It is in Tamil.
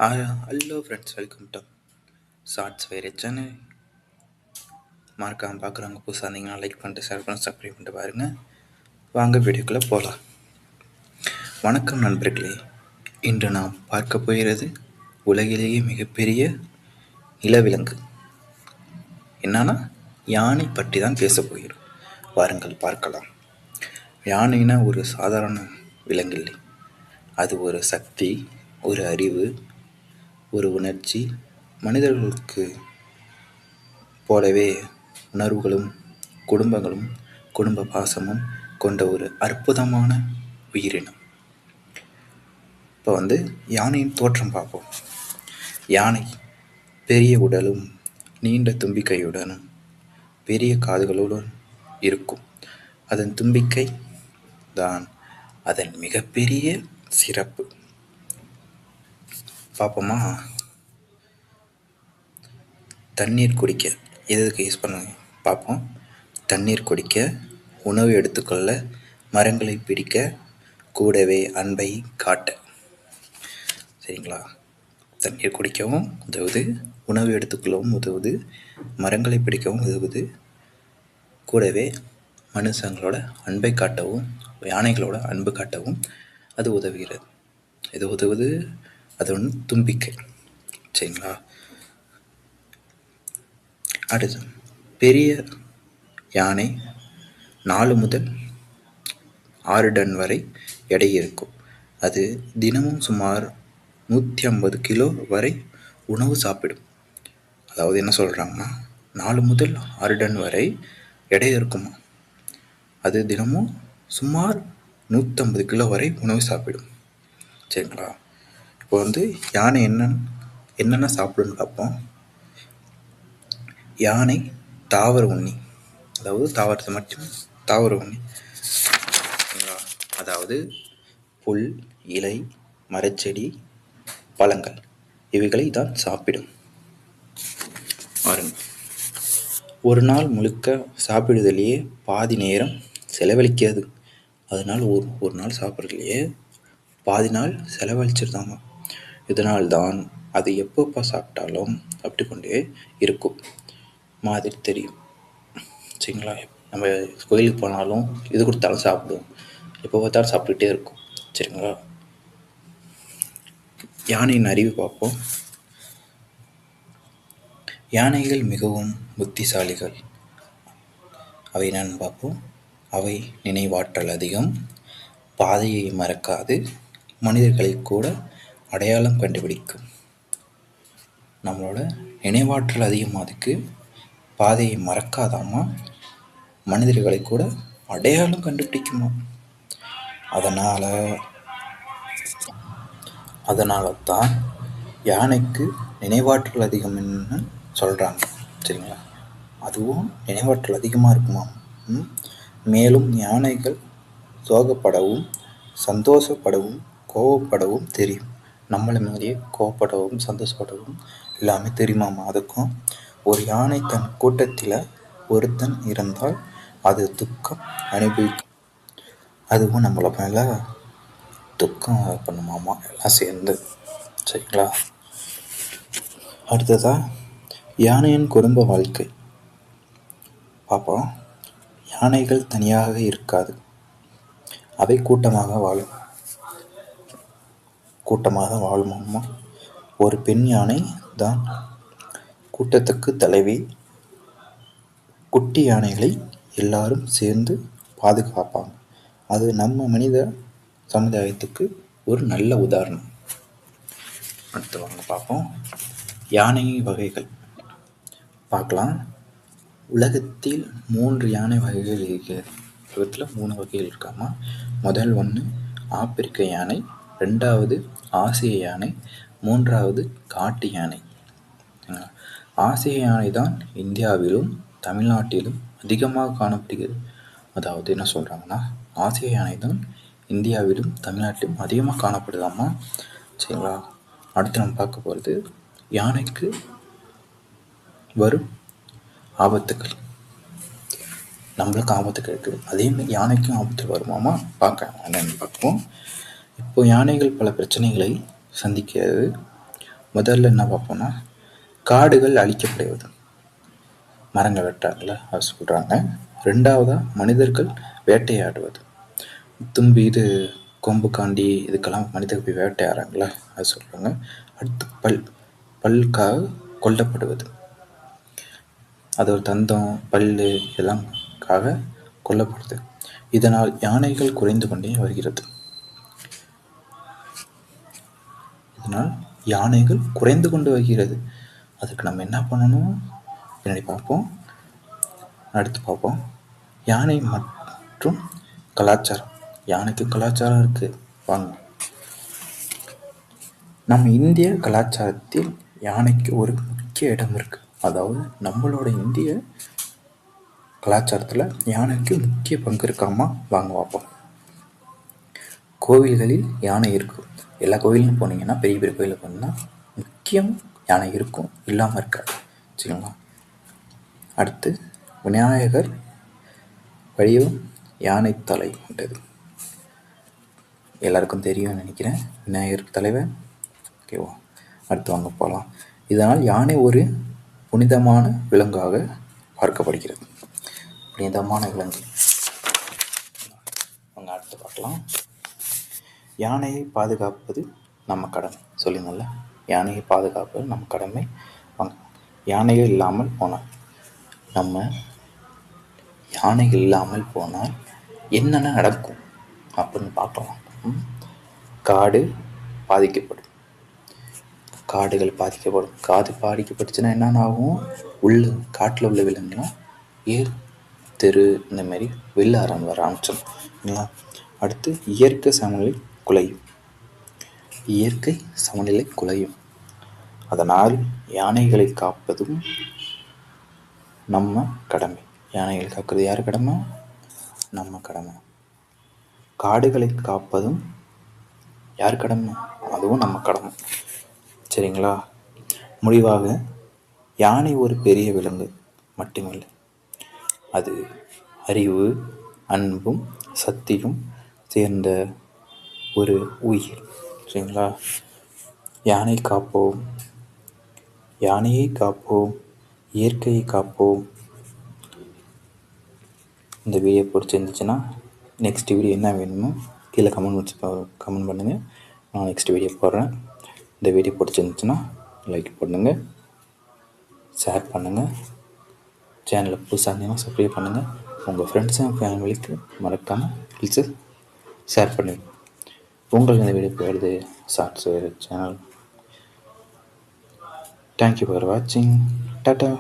Hello friends, welcome to shorts வேறு சேனல். மறக்காமல் பார்க்குறவங்க புதுசாக இருந்தீங்கன்னா லைக் பண்ணிட்டு, ஷேர் பண்ணி, சப்ஸ்கிரைப் பண்ணிட்டு பாருங்கள். வாங்க வீடியோக்குள்ளே போகலாம். வணக்கம் நண்பர்களே. இன்று நாம் பார்க்க போகிறது உலகிலேயே மிகப்பெரிய நிலவிலங்கு. என்னன்னா யானை பற்றி தான் பேச போகிறோம். வாருங்கள் பார்க்கலாம். யானைனா ஒரு சாதாரண விலங்கில்லை. அது ஒரு சக்தி, ஒரு அறிவு, ஒரு உணர்ச்சி, மனிதர்களுக்கு போலவே உணர்வுகளும் குடும்பங்களும் குடும்ப பாசமும் கொண்ட ஒரு அற்புதமான உயிரினம். இப்போ யானையின் தோற்றம் பார்ப்போம். யானை பெரிய உடலும் நீண்ட தும்பிக்கையுடனும் பெரிய காதுகளுடன் இருக்கும். அதன் தும்பிக்கை தான் அதன் மிகப்பெரிய சிறப்பு. பார்ப்போமா? தண்ணீர் குடிக்க எதுக்கு யூஸ் பண்ணுங்க பார்ப்போம். தண்ணீர் குடிக்க, உணவு எடுத்துக்கொள்ள, மரங்களை பிடிக்க, கூடவே அன்பை காட்ட. சரிங்களா? தண்ணீர் குடிக்கவும் உதவுது, உணவு எடுத்துக்கொள்ளவும் உதவுது, மரங்களை பிடிக்கவும் உதவுது, கூடவே மனுஷங்களோட அன்பை காட்டவும், யானைகளோட அன்பு காட்டவும் அது உதவுகிறது. இது உதவுது. அது தும்பிக்கை. சரிங்களா? அடுத்து பெரிய யானை 4 முதல் 6 டன் வரை எடை இருக்கும். அது தினமும் சுமார் 150 கிலோ வரை உணவு சாப்பிடும். அதாவது என்ன சொல்கிறாங்கன்னா, 4 முதல் 6 டன் வரை எடை இருக்குமா. அது தினமும் சுமார் 150 கிலோ வரை உணவு சாப்பிடும். சரிங்களா? இப்போ யானை என்னென்ன சாப்பிடுன்னு பார்ப்போம். யானை தாவர உண்ணி, அதாவது தாவரத்தை மட்டும் தாவர உண்ணி. அதாவது புல், இலை, மரச்செடி, பழங்கள் இவைகளை தான் சாப்பிடும். பாருங்கள், ஒரு நாள் முழுக்க சாப்பிடுவதிலேயே பாதி நேரம் செலவழிக்காது. அதனால் ஒரு நாள் சாப்பிட்றதுலையே பாதி நாள் செலவழிச்சிருந்தாங்க. இதனால்தான் அது எப்பப்போ சாப்பிட்டாலும் சாப்பிட்டு கொண்டே இருக்கும் மாதிரி தெரியும். சரிங்களா? நம்ம கோயிலுக்கு போனாலும் இது கொடுத்தாலும் சாப்பிடுவோம். எப்போ பார்த்தாலும் சாப்பிட்டுட்டே இருக்கும். சரிங்களா? யானையின் அறிவு பார்ப்போம். யானைகள் மிகவும் புத்திசாலிகள். அவை என்னன்னு பார்ப்போம். அவை நினைவாற்றல் அதிகம், பாதையை மறக்காது, மனிதர்களை கூட அடையாளம் கண்டுபிடிக்கும். நம்மளோட நினைவாற்றல் அதிகமாதுக்கு, பாதையை மறக்காதாமா, மனிதர்களை கூட அடையாளம் கண்டுபிடிக்குமா. அதனால தான் யானைக்கு நினைவாற்றல் அதிகம்னு சொல்கிறாங்க. சரிங்களா? அதுவும் நினைவாற்றல் அதிகமாக இருக்குமா. மேலும் யானைகள் சோகப்படவும், சந்தோஷப்படவும், கோவப்படவும் தெரியும். நம்மளை மாதிரியே கோவப்படவும், சந்தோஷப்படவும் எல்லாமே தெரியுமாமா அதுக்கும். ஒரு யானை தன் கூட்டத்தில் ஒருத்தன் இருந்தால் அது துக்கம் அனுபவிக்கும். அதுவும் நம்மளை மேலே துக்கம் பண்ணுமாமா, எல்லாம் சேர்ந்து. சரிங்களா? அடுத்ததாக யானையின் குடும்ப வாழ்க்கை பார்ப்போம். யானைகள் தனியாக இருக்காது. அவை கூட்டமாக வாழுமாமா. ஒரு பெண் யானை தான் கூட்டத்துக்கு தலைவி. குட்டி யானைகளை எல்லாரும் சேர்ந்து பாதுகாப்பாங்க. அது நம்ம மனித சமுதாயத்துக்கு ஒரு நல்ல உதாரணம். அடுத்து வாங்க பார்ப்போம். யானை வகைகள் பார்க்கலாம். உலகத்தில் 3 யானை வகைகள் இருக்கிறது. உலகத்தில் 3 வகைகள் இருக்காமா. முதல் ஒன்று ஆப்பிரிக்க யானை, 2வது ஆசிய யானை, 3வது காட்டு யானை. ஆசிய யானை தான் இந்தியாவிலும் தமிழ்நாட்டிலும் அதிகமாக காணப்படுகிறது. அதாவது என்ன சொல்கிறாங்கன்னா, ஆசிய யானை தான் இந்தியாவிலும் தமிழ்நாட்டிலும் அதிகமாக காணப்படுதாமா. சரிங்களா? அடுத்து நம்ம பார்க்க போகிறது யானைக்கு வரும் ஆபத்துக்கள். நம்மளுக்கு ஆபத்துக்கள் இருக்குது, அதே மாதிரி யானைக்கும் ஆபத்து வருமாமா. என்னென்னு பார்ப்போம். இப்போ யானைகள் பல பிரச்சனைகளை சந்திக்கிறது. முதல்ல என்ன பார்ப்போம்னா, காடுகள் அழிக்கப்படுவது. மரங்கள் வெட்டுறாங்கல்ல, அது சொல்கிறாங்க. ரெண்டாவதாக மனிதர்கள் வேட்டையாடுவது. தும்பி இது கொம்பு காண்டி இதுக்கெல்லாம் மனிதர்கள் போய் வேட்டையாடுறாங்களா, அது சொல்கிறாங்க. அடுத்து பல்லுக்காக கொல்லப்படுவது. அது ஒரு தந்தம் பல் இதெல்லாம்காக கொல்லப்படுது. இதனால் யானைகள் குறைந்து கொண்டே வருகிறது. அதுக்கு நம்ம என்ன பண்ணணும் பின்னாடி பார்ப்போம். அடுத்து பார்ப்போம். யானை மற்றும் கலாச்சாரம். யானைக்கு கலாச்சாரம் இருக்கு, வாங்க. நம்ம இந்திய கலாச்சாரத்தில் யானைக்கு ஒரு முக்கிய இடம் இருக்கு. அதாவது நம்மளோட இந்திய கலாச்சாரத்தில் யானைக்கு முக்கிய பங்கு இருக்காமா, வாங்க பார்ப்போம். கோவில்களில் யானை இருக்கும். எல்லா கோவிலும் போனீங்கன்னா, பெரிய பெரிய கோயிலில் போனீங்கன்னா முக்கியம் யானை இருக்கும், இல்லாமல் இருக்காது. சரிங்களா? அடுத்து விநாயகர் வடிவம் யானை தலை உண்டது. எல்லாருக்கும் தெரியும்னு நினைக்கிறேன், விநாயகர் தலைவர். ஓகேவா? அடுத்து வாங்க போகலாம். இதனால் யானை ஒரு புனிதமான விலங்காக பார்க்கப்படுகிறது. புனிதமான விலங்கு. அவங்க அடுத்து பார்க்கலாம். யானையை பாதுகாப்பது நம்ம கடமை. சொல்லுங்கள்ல, யானையை பாதுகாப்பது நம்ம கடமை. வாங்க. யானைகள் இல்லாமல் போனால் என்னென்ன நடக்கும் அப்படின்னு பார்க்கலாம். காடு பாதிக்கப்படும். காடுகள் பாதிக்கப்படும். காடு பாதிக்கப்பட்டுச்சுன்னா என்னென்ன ஆகும்? காட்டில் உள்ள விலங்குலாம் தெரு இந்த மாதிரி வெளில வர ஆரம்பிச்சிடும். அடுத்து இயற்கை சமநிலை குலையும். அதனால் யானைகளை காப்பதும் நம்ம கடமை. யானைகளை காக்கிறது யார் கடமை? நம்ம கடமை. காடுகளை காப்பதும் யார் கடமை? அதுவும் நம்ம கடமை. சரிங்களா? முடிவாக, யானை ஒரு பெரிய விலங்கு மட்டுமில்லை, அது அறிவு, அன்பும் சக்தியும் சேர்ந்த ஒரு உயிர். சரிங்களா? யானையை காப்போம், இயற்கையை காப்போம். இந்த வீடியோ பிடிச்சிருந்துச்சுன்னா நெக்ஸ்ட் வீடியோ என்ன வேணுமோ கீழே கமெண்ட் பண்ணுங்கள். நான் நெக்ஸ்ட் வீடியோ போடுறேன். இந்த வீடியோ பிடிச்சிருந்துச்சுன்னா லைக் பண்ணுங்கள், ஷேர் பண்ணுங்கள். சேனலை புதுசாக இருந்தீங்கன்னா சப்ஸ்கிரைப் பண்ணுங்கள். உங்கள் ஃப்ரெண்ட்ஸ் அண்ட் ஃபேமிலிக்கு மறக்காமல் ஷேர் பண்ணுங்கள். உங்களுக்கு இந்த வீடியோ போயிடுது ஷார்ட்ஸ் சேனல். தேங்க்யூ ஃபார் வாட்சிங். டாட்டா.